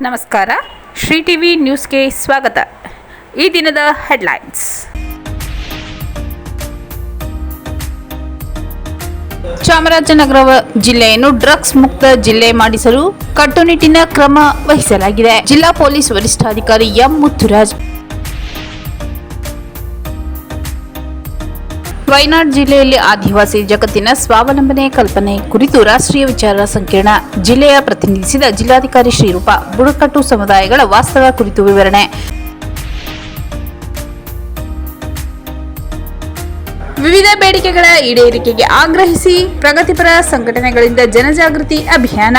ನಮಸ್ಕಾರ. ಶ್ರೀ ಟಿವಿ ನ್ಯೂಸ್ಗೆ ಸ್ವಾಗತ. ಈ ದಿನದ ಹೆಡ್ಲೈನ್ಸ್. ಚಾಮರಾಜನಗರ ಜಿಲ್ಲೆಯನ್ನು ಡ್ರಗ್ಸ್ ಮುಕ್ತ ಜಿಲ್ಲೆ ಮಾಡಿಸಲು ಕಟ್ಟುನಿಟ್ಟಿನ ಕ್ರಮ ವಹಿಸಲಾಗಿದೆ. ಜಿಲ್ಲಾ ಪೊಲೀಸ್ ವರಿಷ್ಠಾಧಿಕಾರಿ ಎಂ ಮುತ್ತುರಾಜ್. ವಯನಾಡ್ ಜಿಲ್ಲೆಯಲ್ಲಿ ಆದಿವಾಸಿ ಜಗತ್ತಿನ ಸ್ವಾವಲಂಬನೆ ಕಲ್ಪನೆ ಕುರಿತು ರಾಷ್ಟ್ರೀಯ ವಿಚಾರ ಸಂಕಿರಣ ಜಿಲ್ಲೆಯ ಪ್ರತಿನಿಧಿಸಿದ ಜಿಲ್ಲಾಧಿಕಾರಿ ಶ್ರೀರೂಪ. ಬುಡಕಟ್ಟು ಸಮುದಾಯಗಳ ವಾಸ್ತವ ಕುರಿತು ವಿವರಣೆ. ವಿವಿಧ ಬೇಡಿಕೆಗಳ ಈಡೇರಿಕೆಗೆ ಆಗ್ರಹಿಸಿ ಪ್ರಗತಿಪರ ಸಂಘಟನೆಗಳಿಂದ ಜನಜಾಗೃತಿ ಅಭಿಯಾನ.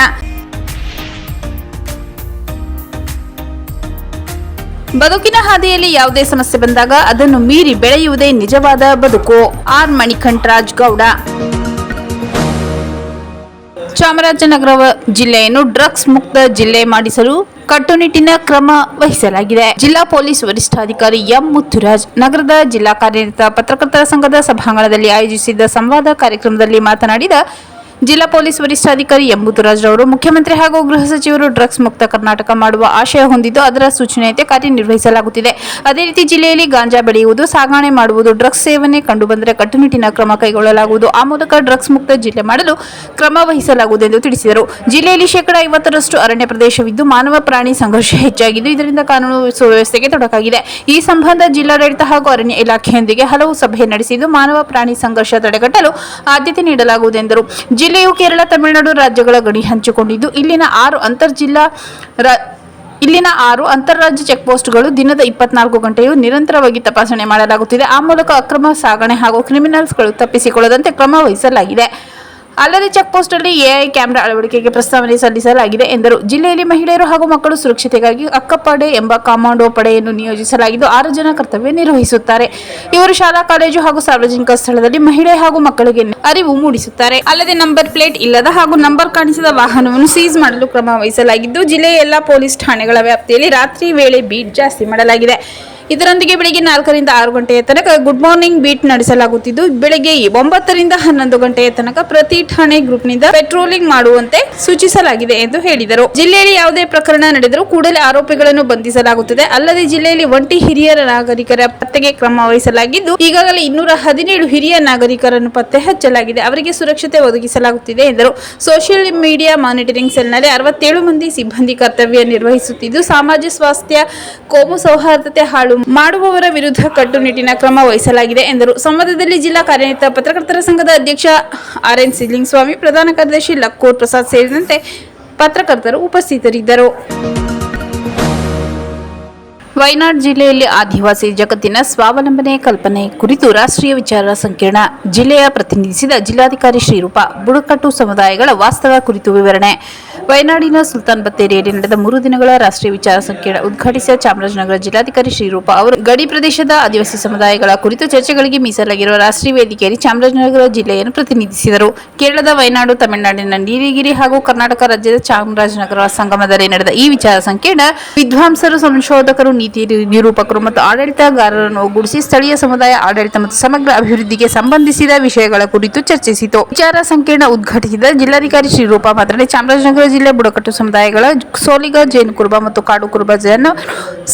ಬದುಕಿನ ಹಾದಿಯಲ್ಲಿ ಯಾವುದೇ ಸಮಸ್ಯೆ ಬಂದಾಗ ಅದನ್ನು ಮೀರಿ ಬೆಳೆಯುವುದೇ ನಿಜವಾದ ಬದುಕು. ಆರ್ ಮಣಿಕಂಠರಾಜ್ ಗೌಡ. ಚಾಮರಾಜನಗರ ಜಿಲ್ಲೆಯನ್ನು ಡ್ರಗ್ಸ್ ಮುಕ್ತ ಜಿಲ್ಲೆ ಮಾಡಿಸಲು ಕಟ್ಟುನಿಟ್ಟಿನ ಕ್ರಮ ವಹಿಸಲಾಗಿದೆ. ಜಿಲ್ಲಾ ಪೊಲೀಸ್ ವರಿಷ್ಠಾಧಿಕಾರಿ ಎಂ ಮುತ್ತುರಾಜ್ ನಗರದ ಜಿಲ್ಲಾ ಕಾರ್ಯನಿರತ ಪತ್ರಕರ್ತರ ಸಂಘದ ಸಭಾಂಗಣದಲ್ಲಿ ಆಯೋಜಿಸಿದ್ದ ಸಂವಾದ ಕಾರ್ಯಕ್ರಮದಲ್ಲಿ ಮಾತನಾಡಿದ ಜಿಲ್ಲಾ ಪೊಲೀಸ್ ವರಿಷ್ಠಾಧಿಕಾರಿ ಎಂ ಮುತ್ತುರಾಜ್ ಅವರು ಮುಖ್ಯಮಂತ್ರಿ ಹಾಗೂ ಗೃಹ ಸಚಿವರು ಡ್ರಗ್ಸ್ ಮುಕ್ತ ಕರ್ನಾಟಕ ಮಾಡುವ ಆಶಯ ಹೊಂದಿದ್ದು ಅದರ ಸೂಚನೆಯಂತೆ ಕಾರ್ಯನಿರ್ವಹಿಸಲಾಗುತ್ತಿದೆ. ಅದೇ ರೀತಿ ಜಿಲ್ಲೆಯಲ್ಲಿ ಗಾಂಜಾ ಬೆಳೆಯುವುದು, ಸಾಗಣೆ ಮಾಡುವುದು, ಡ್ರಗ್ಸ್ ಸೇವನೆ ಕಂಡುಬಂದರೆ ಕಟ್ಟುನಿಟ್ಟಿನ ಕ್ರಮ ಕೈಗೊಳ್ಳಲಾಗುವುದು. ಆ ಮೂಲಕ ಡ್ರಗ್ಸ್ ಮುಕ್ತ ಜಿಲ್ಲೆ ಮಾಡಲು ಕ್ರಮ ವಹಿಸಲಾಗುವುದು ಎಂದು ತಿಳಿಸಿದರು. ಜಿಲ್ಲೆಯಲ್ಲಿ 50% ಅರಣ್ಯ ಪ್ರದೇಶವಿದ್ದು ಮಾನವ ಪ್ರಾಣಿ ಸಂಘರ್ಷ ಹೆಚ್ಚಾಗಿದ್ದು ಇದರಿಂದ ಕಾನೂನು ಸುವ್ಯವಸ್ಥೆಗೆ ತೊಡಕಾಗಿದೆ. ಈ ಸಂಬಂಧ ಜಿಲ್ಲಾಡಳಿತ ಹಾಗೂ ಅರಣ್ಯ ಇಲಾಖೆಯೊಂದಿಗೆ ಹಲವು ಸಭೆ ನಡೆಸಿದ್ದು ಮಾನವ ಪ್ರಾಣಿ ಸಂಘರ್ಷ ತಡೆಗಟ್ಟಲು ಆದ್ಯತೆ ನೀಡಲಾಗುವುದು ಎಂದರು. ಜಿಲ್ಲೆಯು ಕೇರಳ, ತಮಿಳುನಾಡು ರಾಜ್ಯಗಳ ಗಡಿ ಹಂಚಿಕೊಂಡಿದ್ದು ಇಲ್ಲಿನ 6 ಅಂತಾರಾಜ್ಯ ಚೆಕ್ಪೋಸ್ಟ್ಗಳು ದಿನದ 24 ಗಂಟೆಯೂ ನಿರಂತರವಾಗಿ ತಪಾಸಣೆ ಮಾಡಲಾಗುತ್ತಿದೆ. ಆ ಮೂಲಕ ಅಕ್ರಮ ಸಾಗಣೆ ಹಾಗೂ ಕ್ರಿಮಿನಲ್ಸ್ಗಳು ತಪ್ಪಿಸಿಕೊಳ್ಳದಂತೆ ಕ್ರಮ ವಹಿಸಲಾಗಿದೆ. ಅಲ್ಲದೆ ಚೆಕ್ಪೋಸ್ಟ್ ಅಲ್ಲಿ ಎಐ ಕ್ಯಾಮೆರಾ ಅಳವಡಿಕೆಗೆ ಪ್ರಸ್ತಾವನೆ ಸಲ್ಲಿಸಲಾಗಿದೆ ಎಂದರು. ಜಿಲ್ಲೆಯಲ್ಲಿ ಮಹಿಳೆಯರು ಹಾಗೂ ಮಕ್ಕಳು ಸುರಕ್ಷತೆಗಾಗಿ ಅಕ್ಕಪಡೆ ಎಂಬ ಕಮಾಂಡೋ ಪಡೆಯನ್ನು ನಿಯೋಜಿಸಲಾಗಿದ್ದು 6 ಜನ ಕರ್ತವ್ಯ ನಿರ್ವಹಿಸುತ್ತಾರೆ. ಇವರು ಶಾಲಾ, ಕಾಲೇಜು ಹಾಗೂ ಸಾರ್ವಜನಿಕ ಸ್ಥಳದಲ್ಲಿ ಮಹಿಳೆ ಹಾಗೂ ಮಕ್ಕಳಿಗೆ ಅರಿವು ಮೂಡಿಸುತ್ತಾರೆ. ಅಲ್ಲದೆ ನಂಬರ್ ಪ್ಲೇಟ್ ಇಲ್ಲದ ಹಾಗೂ ನಂಬರ್ ಕಾಣಿಸದ ವಾಹನವನ್ನು ಸೀಸ್ ಮಾಡಲು ಕ್ರಮ ವಹಿಸಲಾಗಿದ್ದು ಜಿಲ್ಲೆಯ ಎಲ್ಲಾ ಪೊಲೀಸ್ ಠಾಣೆಗಳ ವ್ಯಾಪ್ತಿಯಲ್ಲಿ ರಾತ್ರಿ ವೇಳೆ ಬೀಟ್ ಜಾಸ್ತಿ ಮಾಡಲಾಗಿದೆ. ಇದರೊಂದಿಗೆ ಬೆಳಗ್ಗೆ 4 ರಿಂದ 6 ಗಂಟೆಯ ತನಕ ಗುಡ್ ಮಾರ್ನಿಂಗ್ ಬೀಟ್ ನಡೆಸಲಾಗುತ್ತಿದ್ದು ಬೆಳಗ್ಗೆ 9 ರಿಂದ 11 ಗಂಟೆಯ ತನಕ ಪ್ರತಿ ಠಾಣೆ ಗ್ರೂಪ್ನಿಂದ ಪೆಟ್ರೋಲಿಂಗ್ ಮಾಡುವಂತೆ ಸೂಚಿಸಲಾಗಿದೆ ಎಂದು ಹೇಳಿದರು. ಜಿಲ್ಲೆಯಲ್ಲಿ ಯಾವುದೇ ಪ್ರಕರಣ ನಡೆದರೂ ಕೂಡಲೇ ಆರೋಪಿಗಳನ್ನು ಬಂಧಿಸಲಾಗುತ್ತದೆ. ಅಲ್ಲದೆ ಜಿಲ್ಲೆಯಲ್ಲಿ ಒಂಟಿ ಹಿರಿಯ ನಾಗರಿಕರ ಪತ್ತೆಗೆ ಕ್ರಮ ವಹಿಸಲಾಗಿದ್ದು ಈಗಾಗಲೇ 217 ಹಿರಿಯ ನಾಗರಿಕರನ್ನು ಪತ್ತೆ ಹಚ್ಚಲಾಗಿದೆ. ಅವರಿಗೆ ಸುರಕ್ಷತೆ ಒದಗಿಸಲಾಗುತ್ತಿದೆ ಎಂದರು. ಸೋಷಿಯಲ್ ಮೀಡಿಯಾ ಮಾನಿಟರಿಂಗ್ ಸೆಲ್ನಲ್ಲಿ 67 ಮಂದಿ ಸಿಬ್ಬಂದಿ ಕರ್ತವ್ಯ ನಿರ್ವಹಿಸುತ್ತಿದ್ದು ಸಮಾಜ ಸ್ವಾಸ್ಥ್ಯ, ಕೋಮು ಸೌಹಾರ್ದತೆ ಹಾಳು ಮಾಡುವವರ ವಿರುದ್ಧ ಕಟ್ಟುನಿಟ್ಟಿನ ಕ್ರಮ ವಹಿಸಲಾಗಿದೆ ಎಂದರು. ಸಂವಾದದಲ್ಲಿ ಜಿಲ್ಲಾ ಕಾರ್ಯನಿರತ ಪತ್ರಕರ್ತರ ಸಂಘದ ಅಧ್ಯಕ್ಷ ಆರ್.ಎನ್. ಸಿದ್ಲಿಂಗಸ್ವಾಮಿ, ಪ್ರಧಾನ ಕಾರ್ಯದರ್ಶಿ ಲಕ್ಕೂರ್ ಪ್ರಸಾದ್ ಸೇರಿದಂತೆ ಪತ್ರಕರ್ತರು ಉಪಸ್ಥಿತರಿದ್ದರು. ವಯನಾಡ್ ಜಿಲ್ಲೆಯಲ್ಲಿ ಆದಿವಾಸಿ ಜಗತ್ತಿನ ಸ್ವಾವಲಂಬನೆ ಕಲ್ಪನೆ ಕುರಿತು ರಾಷ್ಟ್ರೀಯ ವಿಚಾರ ಸಂಕಿರಣ ಜಿಲ್ಲೆಯ ಪ್ರತಿನಿಧಿಸಿದ ಜಿಲ್ಲಾಧಿಕಾರಿ ಶ್ರೀರೂಪ. ಬುಡಕಟ್ಟು ಸಮುದಾಯಗಳ ವಾಸ್ತವ ಕುರಿತು ವಿವರಣೆ. ವಯನಾಡಿನ ಸುಲ್ತಾನ್ ಬತ್ತೇರಿಯಲ್ಲಿ ನಡೆದ 3 ದಿನಗಳ ರಾಷ್ಟ್ರೀಯ ವಿಚಾರ ಸಂಕಿರಣ ಉದ್ಘಾಟಿಸಿದ ಚಾಮರಾಜನಗರ ಜಿಲ್ಲಾಧಿಕಾರಿ ಶ್ರೀರೂಪ ಅವರು ಗಡಿ ಪ್ರದೇಶದ ಆದಿವಾಸಿ ಸಮುದಾಯಗಳ ಕುರಿತು ಚರ್ಚೆಗಳಿಗೆ ಮೀಸಲಾಗಿರುವ ರಾಷ್ಟ್ರೀಯ ವೇದಿಕೆಯಲ್ಲಿ ಚಾಮರಾಜನಗರ ಜಿಲ್ಲೆಯನ್ನು ಪ್ರತಿನಿಧಿಸಿದರು. ಕೇರಳದ ವಯನಾಡು, ತಮಿಳುನಾಡಿನ ನೀಲಗಿರಿ ಹಾಗೂ ಕರ್ನಾಟಕ ರಾಜ್ಯದ ಚಾಮರಾಜನಗರ ಸಂಗಮದಲ್ಲಿ ನಡೆದ ಈ ವಿಚಾರ ಸಂಕಿರಣ ವಿದ್ವಾಂಸರು, ಸಂಶೋಧಕರು, ನೀತಿ ನಿರೂಪಕರು ಮತ್ತು ಆಡಳಿತಗಾರರನ್ನು ಒಗ್ಗೂಡಿಸಿ ಸ್ಥಳೀಯ ಸಮುದಾಯ ಆಡಳಿತ ಮತ್ತು ಸಮಗ್ರ ಅಭಿವೃದ್ಧಿಗೆ ಸಂಬಂಧಿಸಿದ ವಿಷಯಗಳ ಕುರಿತು ಚರ್ಚಿಸಿತು. ವಿಚಾರ ಸಂಕಿರಣ ಉದ್ಘಾಟಿಸಿದ ಜಿಲ್ಲಾಧಿಕಾರಿ ಶ್ರೀರೂಪ ಮಾತನಾಡಿ ಚಾಮರಾಜನಗರ ಜಿಲ್ಲೆ ಬುಡಕಟ್ಟು ಸಮುದಾಯಗಳ ಸೋಲಿಗ, ಜೈನ ಕುರುಬ ಮತ್ತು ಕಾಡು ಕುರುಬ ಜನ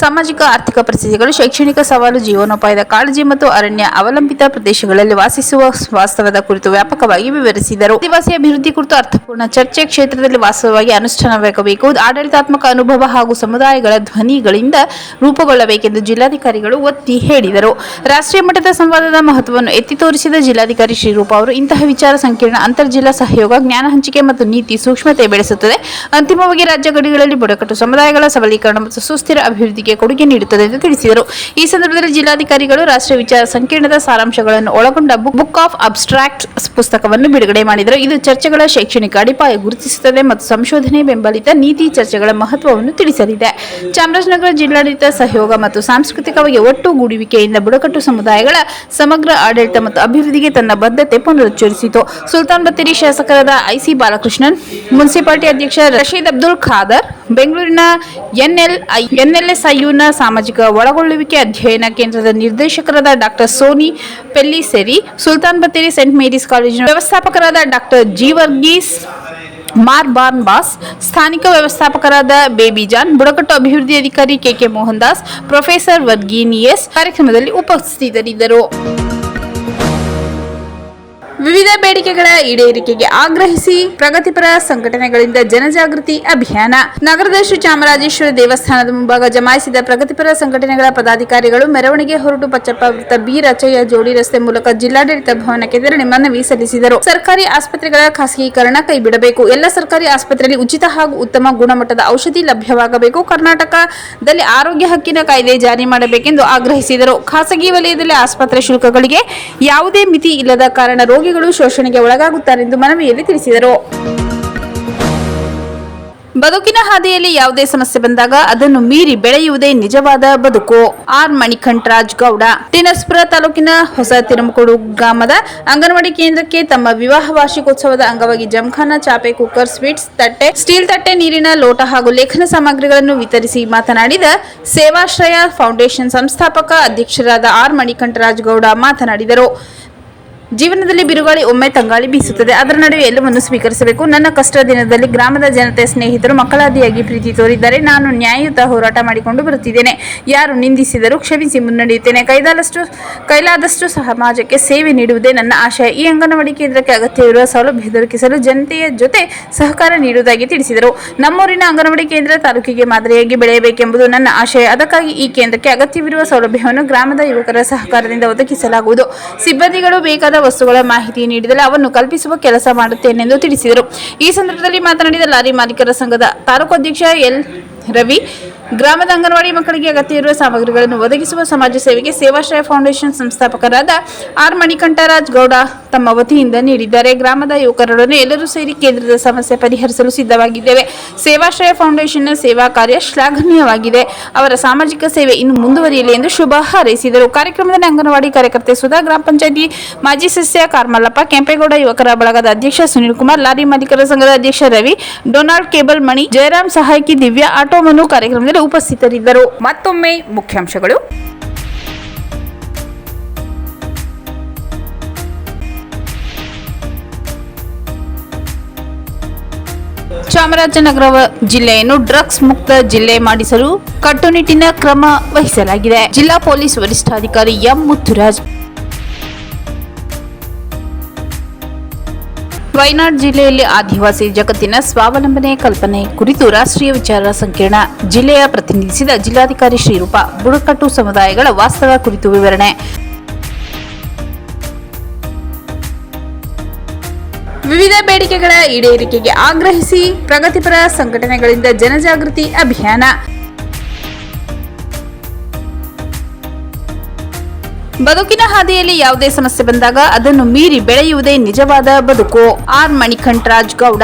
ಸಾಮಾಜಿಕ ಆರ್ಥಿಕ ಪರಿಸ್ಥಿತಿಗಳು, ಶೈಕ್ಷಣಿಕ ಸವಾಲು, ಜೀವನೋಪಾಯದ ಕಾಳಜಿ ಮತ್ತು ಅರಣ್ಯ ಅವಲಂಬಿತ ಪ್ರದೇಶಗಳಲ್ಲಿ ವಾಸಿಸುವ ವಾಸ್ತವದ ಕುರಿತು ವ್ಯಾಪಕವಾಗಿ ವಿವರಿಸಿದರು. ಆದಿವಾಸಿ ಅಭಿವೃದ್ಧಿ ಕುರಿತು ಅರ್ಥಪೂರ್ಣ ಚರ್ಚೆ, ಕ್ಷೇತ್ರದಲ್ಲಿ ವಾಸ್ತವವಾಗಿ ಅನುಷ್ಠಾನವಾಗಬೇಕು, ಆಡಳಿತಾತ್ಮಕ ಅನುಭವ ಹಾಗೂ ಸಮುದಾಯಗಳ ಧ್ವನಿಗಳಿಂದ ರೂಪುಗೊಳ್ಳಬೇಕೆಂದು ಜಿಲ್ಲಾಧಿಕಾರಿಗಳು ಒತ್ತಿ ಹೇಳಿದರು. ರಾಷ್ಟ್ರೀಯ ಮಟ್ಟದ ಸಂವಾದದ ಮಹತ್ವವನ್ನು ಎತ್ತಿ ತೋರಿಸಿದ ಜಿಲ್ಲಾಧಿಕಾರಿ ಶ್ರೀರೂಪ ಅವರು ಇಂತಹ ವಿಚಾರ ಸಂಕಿರಣ ಅಂತರ್ಜಿಲ್ಲಾ ಸಹಯೋಗ, ಜ್ಞಾನ ಹಂಚಿಕೆ ಮತ್ತು ನೀತಿ ಸೂಕ್ಷ್ಮತೆ ಬೆಳೆಸುತ್ತದೆ. ಅಂತಿಮವಾಗಿ ರಾಜ್ಯ ಗಡಿಗಳಲ್ಲಿ ಬುಡಕಟ್ಟು ಸಮುದಾಯಗಳ ಸಬಲೀಕರಣ ಮತ್ತು ಸುಸ್ಥಿರ ಅಭಿವೃದ್ಧಿಗೆ ಕೊಡುಗೆ ನೀಡುತ್ತದೆ ಎಂದು ತಿಳಿಸಿದರು. ಈ ಸಂದರ್ಭದಲ್ಲಿ ಜಿಲ್ಲಾಧಿಕಾರಿಗಳು ರಾಷ್ಟ್ರೀಯ ವಿಚಾರ ಸಂಕಿರಣದ ಸಾರಾಂಶಗಳನ್ನು ಒಳಗೊಂಡ ಬುಕ್ ಆಫ್ ಅಬ್ಸ್ಟ್ರಾಕ್ಟ್ಸ್ ಪುಸ್ತಕವನ್ನು ಬಿಡುಗಡೆ ಮಾಡಿದರು. ಇದು ಚರ್ಚೆಗಳ ಶೈಕ್ಷಣಿಕ ಅಡಿಪಾಯ ಗುರುತಿಸುತ್ತದೆ ಮತ್ತು ಸಂಶೋಧನೆ ಬೆಂಬಲಿತ ನೀತಿ ಚರ್ಚೆಗಳ ಮಹತ್ವವನ್ನು ತಿಳಿಸಲಿದೆ. ಚಾಮರಾಜನಗರ ಜಿಲ್ಲಾಡಳಿತ ಸಹಯೋಗ ಮತ್ತು ಸಾಂಸ್ಕೃತಿಕವಾಗಿ ಒಟ್ಟುಗೂಡುವಿಕೆಯಿಂದ ಬುಡಕಟ್ಟು ಸಮುದಾಯಗಳ ಸಮಗ್ರ ಆಡಳಿತ ಮತ್ತು ಅಭಿವೃದ್ಧಿಗೆ ತನ್ನ ಬದ್ಧತೆ ಪುನರುಚ್ಚರಿಸಿತು. ಸುಲ್ತಾನ್ ಬತ್ತೇರಿ ಶಾಸಕರಾದ ಐಸಿ ಬಾಲಕೃಷ್ಣನ್, ಮುನ್ಸಿಪಾಲಿಟಿ ಅಧ್ಯಕ್ಷ ರಶೀದ್ ಅಬ್ದುಲ್ ಖಾದರ್, ಬೆಂಗಳೂರಿನ ಎನ್ಎಲ್ಎಸ್ಐಯುನ ಸಾಮಾಜಿಕ ಒಳಗೊಳ್ಳುವಿಕೆ ಅಧ್ಯಯನ ಕೇಂದ್ರದ ನಿರ್ದೇಶಕರಾದ doctor Soni Pellissery, Sultan Bathery saint Mary's ಕಾಲೇಜಿನ ವ್ಯವಸ್ಥಾಪಕರಾದ ಡಾಕ್ಟರ್ ಜಿ ವರ್ಗೀಸ್, ಮಾರ್ಬಾನ್ ಬಾಸ್, ಸ್ಥಾನಿಕ ವ್ಯವಸ್ಥಾಪಕರಾದ ಬೇಬಿ ಜಾನ್, ಬುಡಕಟ್ಟು ಅಭಿವೃದ್ಧಿ ಅಧಿಕಾರಿ ಕೆಕೆ ಮೋಹನ್ ದಾಸ್, ಪ್ರೊಫೆಸರ್ ವರ್ಗೀನಿಯಸ್ ಕಾರ್ಯಕ್ರಮದಲ್ಲಿ ಉಪಸ್ಥಿತರಿದ್ದರು. ವಿವಿಧ ಬೇಡಿಕೆಗಳ ಈಡೇರಿಕೆಗೆ ಆಗ್ರಹಿಸಿ ಪ್ರಗತಿಪರ ಸಂಘಟನೆಗಳಿಂದ ಜನಜಾಗೃತಿ ಅಭಿಯಾನ. ನಗರದ ಶ್ರೀ ಚಾಮರಾಜೇಶ್ವರಿ ದೇವಸ್ಥಾನದ ಮುಂಭಾಗ ಜಮಾಯಿಸಿದ ಪ್ರಗತಿಪರ ಸಂಘಟನೆಗಳ ಪದಾಧಿಕಾರಿಗಳು ಮೆರವಣಿಗೆ ಹೊರಟು ಪಚ್ಚಪ್ಪ ವೃತ್ತ, ಬಿ ರಚಯ್ಯ ಜೋಡಿ ರಸ್ತೆ ಮೂಲಕ ಜಿಲ್ಲಾಡಳಿತ ಭವನಕ್ಕೆ ತೆರಳಿ ಮನವಿ ಸಲ್ಲಿಸಿದರು. ಸರ್ಕಾರಿ ಆಸ್ಪತ್ರೆಗಳ ಖಾಸಗೀಕರಣ ಕೈಬಿಡಬೇಕು. ಎಲ್ಲ ಸರ್ಕಾರಿ ಆಸ್ಪತ್ರೆಯಲ್ಲಿ ಉಚಿತ ಹಾಗೂ ಉತ್ತಮ ಗುಣಮಟ್ಟದ ಔಷಧಿ ಲಭ್ಯವಾಗಬೇಕು. ಕರ್ನಾಟಕದಲ್ಲಿ ಆರೋಗ್ಯ ಹಕ್ಕಿನ ಕಾಯ್ದೆ ಜಾರಿ ಮಾಡಬೇಕೆಂದು ಆಗ್ರಹಿಸಿದರು. ಖಾಸಗಿ ವಲಯದಲ್ಲಿ ಆಸ್ಪತ್ರೆ ಶುಲ್ಕಗಳಿಗೆ ಯಾವುದೇ ಮಿತಿ ಇಲ್ಲದ ಕಾರಣ ರೋಗಿಗಳು ಶೋಷಣೆಗೆ ಒಳಗಾಗುತ್ತಾರೆಂದು ಮನವಿಯಲ್ಲಿ ತಿಳಿಸಿದರು. ಬದುಕಿನ ಹಾದಿಯಲ್ಲಿ ಯಾವುದೇ ಸಮಸ್ಯೆ ಬಂದಾಗ ಅದನ್ನು ಮೀರಿ ಬೆಳೆಯುವುದೇ ನಿಜವಾದ ಬದುಕು. ಆರ್ ಮಣಿಕಂಠರಾಜ್ ಗೌಡ. ಟಿನಸ್ಪುರ ತಾಲೂಕಿನ ಹೊಸ ತಿರುಮಕೋಡು ಗ್ರಾಮದ ಅಂಗನವಾಡಿ ಕೇಂದ್ರಕ್ಕೆ ತಮ್ಮ ವಿವಾಹ ವಾರ್ಷಿಕೋತ್ಸವದ ಅಂಗವಾಗಿ ಜಮಖಾನ, ಚಾಪೆ, ಕುಕ್ಕರ್, ಸ್ವೀಟ್ಸ್ ತಟ್ಟೆ, ಸ್ಟೀಲ್ ತಟ್ಟೆ, ನೀರಿನ ಲೋಟ ಹಾಗೂ ಲೇಖನ ಸಾಮಗ್ರಿಗಳನ್ನು ವಿತರಿಸಿ ಮಾತನಾಡಿದ ಸೇವಾಶ್ರಯ ಫೌಂಡೇಶನ್ ಸಂಸ್ಥಾಪಕ ಅಧ್ಯಕ್ಷರಾದ ಆರ್ ಮಣಿಕಂಠರಾಜ್ ಗೌಡ ಮಾತನಾಡಿದರು. ಜೀವನದಲ್ಲಿ ಬಿರುಗಾಳಿ ಒಮ್ಮೆ ತಂಗಾಳಿ ಬೀಸುತ್ತದೆ. ಅದರ ನಡುವೆ ಎಲ್ಲವನ್ನು ಸ್ವೀಕರಿಸಬೇಕು. ನನ್ನ ಕಷ್ಟ ದಿನದಲ್ಲಿ ಗ್ರಾಮದ ಜನತೆ, ಸ್ನೇಹಿತರು ಮಕ್ಕಳಾದಿಯಾಗಿ ಪ್ರೀತಿ ತೋರಿದ್ದಾರೆ. ನಾನು ನ್ಯಾಯಯುತ ಹೋರಾಟ ಮಾಡಿಕೊಂಡು ಬರುತ್ತಿದ್ದೇನೆ. ಯಾರು ನಿಂದಿಸಿದರೂ ಕ್ಷಮಿಸಿ ಮುನ್ನಡೆಯುತ್ತೇನೆ. ಕೈಲಾದಷ್ಟು ಸಮಾಜಕ್ಕೆ ಸೇವೆ ನೀಡುವುದೇ ನನ್ನ ಆಶಯ. ಈ ಅಂಗನವಾಡಿ ಕೇಂದ್ರಕ್ಕೆ ಅಗತ್ಯವಿರುವ ಸೌಲಭ್ಯ ದೊರಕಿಸಲು ಜನತೆಯ ಜೊತೆ ಸಹಕಾರ ನೀಡುವುದಾಗಿ ತಿಳಿಸಿದರು. ನಮ್ಮೂರಿನ ಅಂಗನವಾಡಿ ಕೇಂದ್ರ ತಾಲೂಕಿಗೆ ಮಾದರಿಯಾಗಿ ಬೆಳೆಯಬೇಕೆಂಬುದು ನನ್ನ ಆಶಯ. ಅದಕ್ಕಾಗಿ ಈ ಕೇಂದ್ರಕ್ಕೆ ಅಗತ್ಯವಿರುವ ಸೌಲಭ್ಯವನ್ನು ಗ್ರಾಮದ ಯುವಕರ ಸಹಕಾರದಿಂದ ಒದಗಿಸಲಾಗುವುದು. ಸಿಬ್ಬಂದಿಗಳು ಬೇಕಾದ ವಸ್ತುಗಳ ಮಾಹಿತಿ ನೀಡಿದರೆ ಅವನ್ನು ಕಲ್ಪಿಸುವ ಕೆಲಸ ಮಾಡುತ್ತೇನೆಂದು ತಿಳಿಸಿದರು. ಈ ಸಂದರ್ಭದಲ್ಲಿ ಮಾತನಾಡಿದ ಲಾರಿ ಮಾಲೀಕರ ಸಂಘದ ತಾಲೂಕು ಅಧ್ಯಕ್ಷ ಎಲ್ ರವಿ, ಗ್ರಾಮದ ಅಂಗನವಾಡಿ ಮಕ್ಕಳಿಗೆ ಅಗತ್ಯವಿರುವ ಸಾಮಗ್ರಿಗಳನ್ನು ಒದಗಿಸುವ ಸಮಾಜ ಸೇವೆಗೆ ಸೇವಾಶ್ರಯ ಫೌಂಡೇಶನ್ ಸಂಸ್ಥಾಪಕರಾದ ಆರ್ ಮಣಿಕಂಠರಾಜ್ ಗೌಡ ತಮ್ಮ ವತಿಯಿಂದ ನೀಡಿದ್ದಾರೆ. ಗ್ರಾಮದ ಯುವಕರೊಡನೆ ಎಲ್ಲರೂ ಸೇರಿ ಕೇಂದ್ರದ ಸಮಸ್ಯೆ ಪರಿಹರಿಸಲು ಸಿದ್ಧವಾಗಿದ್ದೇವೆ. ಸೇವಾಶ್ರಯ ಫೌಂಡೇಶನ್ನ ಸೇವಾ ಕಾರ್ಯ ಶ್ಲಾಘನೀಯವಾಗಿದೆ. ಅವರ ಸಾಮಾಜಿಕ ಸೇವೆ ಇನ್ನು ಮುಂದುವರಿಯಲಿ ಎಂದು ಶುಭ ಹಾರೈಸಿದರು. ಕಾರ್ಯಕ್ರಮದಲ್ಲಿ ಅಂಗನವಾಡಿ ಕಾರ್ಯಕರ್ತೆ ಸುಧಾ, ಗ್ರಾಮ ಪಂಚಾಯಿತಿ ಮಾಜಿ ಸದಸ್ಯ ಕಾರ್ಮಲ್ಲಪ್ಪ, ಕೆಂಪೇಗೌಡ, ಯುವಕರ ಬಳಗದ ಅಧ್ಯಕ್ಷ ಸುನಿಲ್ ಕುಮಾರ್, ಲಾರಿ ಮಾಲೀಕರ ಸಂಘದ ಅಧ್ಯಕ್ಷ ರವಿ, ಡೊನಾಲ್ಡ್ ಕೇಬಲ್ ಮಣಿ, ಜಯರಾಮ್, ಸಹಾಯಕಿ ದಿವ್ಯಾ, ಆಟೋ ಮನು ಕಾರ್ಯಕ್ರಮದಲ್ಲಿ ಉಪಸ್ಥಿತರಿದ್ದರು. ಮತ್ತೊಮ್ಮೆ ಮುಖ್ಯಾಂಶಗಳು. ಚಾಮರಾಜನಗರ ಜಿಲ್ಲೆಯನ್ನು ಡ್ರಗ್ಸ್ ಮುಕ್ತ ಜಿಲ್ಲೆ ಮಾಡಿಸಲು ಕಟ್ಟುನಿಟ್ಟಿನ ಕ್ರಮ ವಹಿಸಲಾಗಿದೆ. ಜಿಲ್ಲಾ ಪೊಲೀಸ್ ವರಿಷ್ಠಾಧಿಕಾರಿ ಎಂ ಮುತ್ತುರಾಜ್. ವಯನಾಡ್ ಜಿಲ್ಲೆಯಲ್ಲಿ ಆದಿವಾಸಿ ಜಗತ್ತಿನ ಸ್ವಾವಲಂಬನೆ ಕಲ್ಪನೆ ಕುರಿತು ರಾಷ್ಟ್ರೀಯ ವಿಚಾರ ಸಂಕಿರಣ ಜಿಲ್ಲೆಯ ಪ್ರತಿನಿಧಿಸಿದ ಜಿಲ್ಲಾಧಿಕಾರಿ ಶ್ರೀರೂಪ. ಬುಡಕಟ್ಟು ಸಮುದಾಯಗಳ ವಾಸ್ತವ ಕುರಿತು ವಿವರಣೆ. ವಿವಿಧ ಬೇಡಿಕೆಗಳ ಈಡೇರಿಕೆಗೆ ಆಗ್ರಹಿಸಿ ಪ್ರಗತಿಪರ ಸಂಘಟನೆಗಳಿಂದ ಜನಜಾಗೃತಿ ಅಭಿಯಾನ. ಬದುಕಿನ ಹಾದಿಯಲ್ಲಿ ಯಾವುದೇ ಸಮಸ್ಯೆ ಬಂದಾಗ ಅದನ್ನು ಮೀರಿ ಬೆಳೆಯುವುದೇ ನಿಜವಾದ ಬದುಕು. ಆರ್ ಮಣಿಕಂಠರಾಜ್ ಗೌಡ.